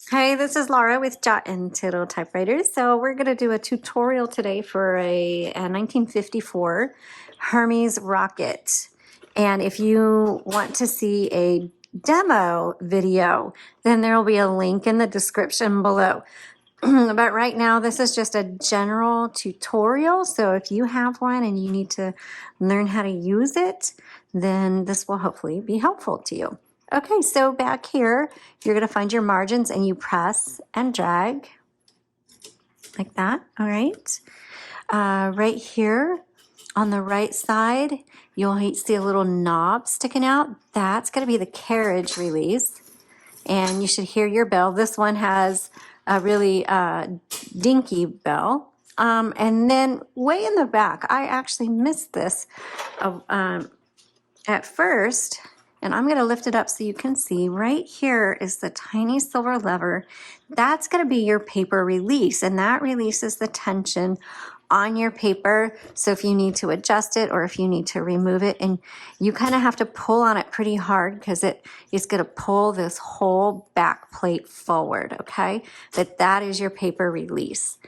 Hi, this is Laura with Jot and Tittle Typewriters. So we're going to do a tutorial today for a 1954 Hermes Rocket. And if you want to see a demo video, then there will be a link in the description below. But right now, this is just a general tutorial. So if you have one and you need to learn how to use it, then this will hopefully be helpful to you. Okay, so back here, you're going to find your margins and you press and drag like that. All right. Right here on the right side, you'll see a little knob sticking out. That's going to be the carriage release. And you should hear your bell. This one has a really dinky bell. And then way in the back, I actually missed this at first. And I'm going to lift it up so you can see. Right here is the tiny silver lever. That's going to be your paper release, and that releases the tension on your paper. So if you need to adjust it or if you need to remove it, and you kind of have to pull on it pretty hard because it is going to pull this whole back plate forward, okay? But that is your paper release.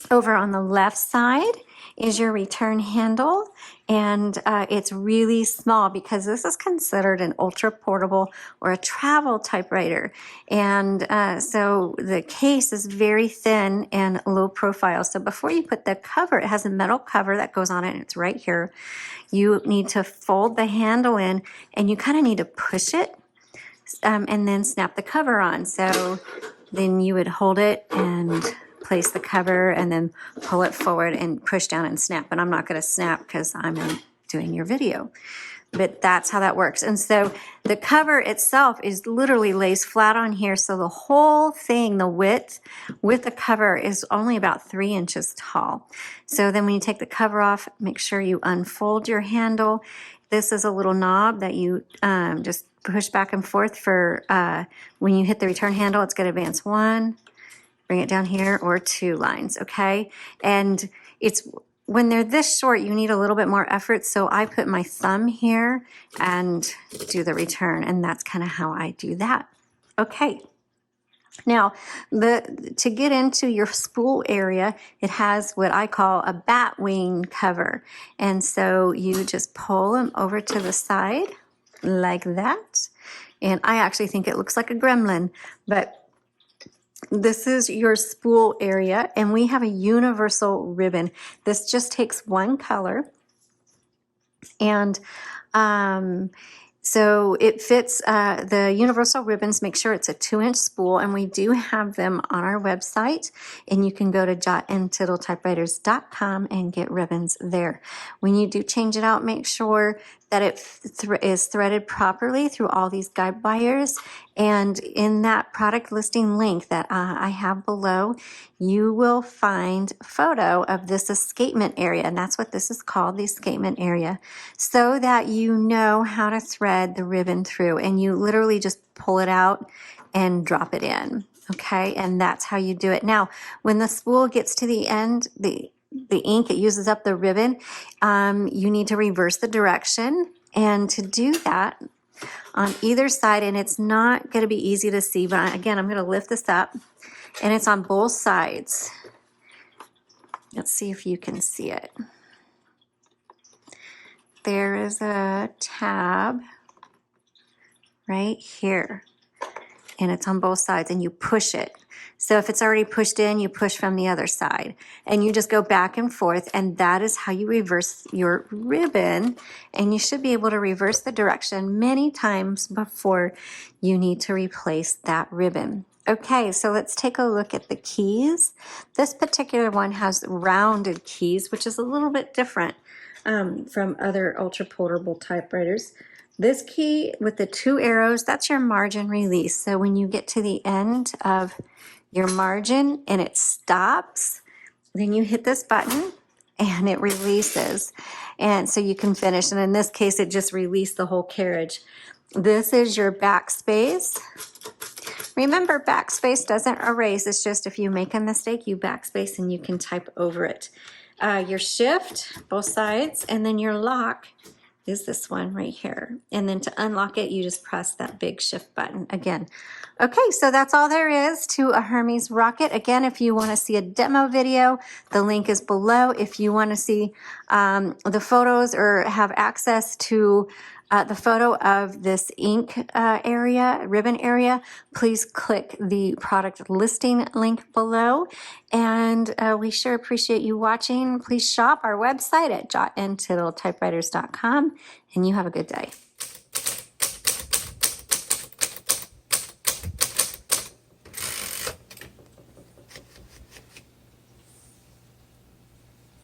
Over on the left side is your return handle, and it's really small because this is considered an ultra portable or a travel typewriter. And so the case is very thin and low profile. So before you put the cover, it has a metal cover that goes on it, and it's right here. You need to fold the handle in, and you kind of need to push it and then snap the cover on. So then you would hold it and place the cover and then pull it forward and push down and snap. And I'm not going to snap because I'm doing your video. But that's how that works. And so the cover itself is literally lays flat on here. So the whole thing, the width with the cover is only about 3 inches tall. So then when you take the cover off, make sure you unfold your handle. This is a little knob that you just push back and forth for when you hit the return handle, it's going to advance 1, bring it down here, or 2 lines, okay? And it's when they're this short, you need a little bit more effort. So I put my thumb here and do the return, and that's kind of how I do that. Okay. Now, to get into your spool area, it has what I call a bat wing cover. And so you just pull them over to the side like that. And I actually think it looks like a gremlin, but this is your spool area, and we have a universal ribbon. This just takes one color, and so it fits the universal ribbons. Make sure it's a 2-inch spool, and we do have them on our website, and you can go to jotandtittletypewriters.com and get ribbons there. When you do change it out, make sure that it is threaded properly through all these guide wires. And in that product listing link that I have below, you will find a photo of this escapement area, and that's what this is called, the escapement area, so that you know how to thread the ribbon through, and you literally just pull it out and drop it in, okay? And that's how you do it. Now, when the spool gets to the end, the ink, it uses up the ribbon, you need to reverse the direction. And to do that, on either side, and it's not going to be easy to see, but again, I'm going to lift this up, and it's on both sides. Let's see if you can see it. There is a tab right here, and it's on both sides, and you push it. So if it's already pushed in, you push from the other side, and you just go back and forth, and that is how you reverse your ribbon. And you should be able to reverse the direction many times before you need to replace that ribbon. Okay, so let's take a look at the keys. This particular one has rounded keys, which is a little bit different from other ultra portable typewriters. This key with the 2 arrows, that's your margin release. So when you get to the end of your margin and it stops, then you hit this button and it releases. And so you can finish. And in this case, it just released the whole carriage. This is your backspace. Remember, backspace doesn't erase. It's just if you make a mistake, you backspace and you can type over it. Your shift, both sides, and then your lock is this one right here. And then to unlock it, you just press that big shift button again. Okay, so that's all there is to a Hermes Rocket. Again, if you want to see a demo video, the link is below. If you want to see the photos or have access to the photo of this ink ribbon area, please click the product listing link below. And we sure appreciate you watching. Please shop our website at jotandtittletypewriters.com, and you have a good day.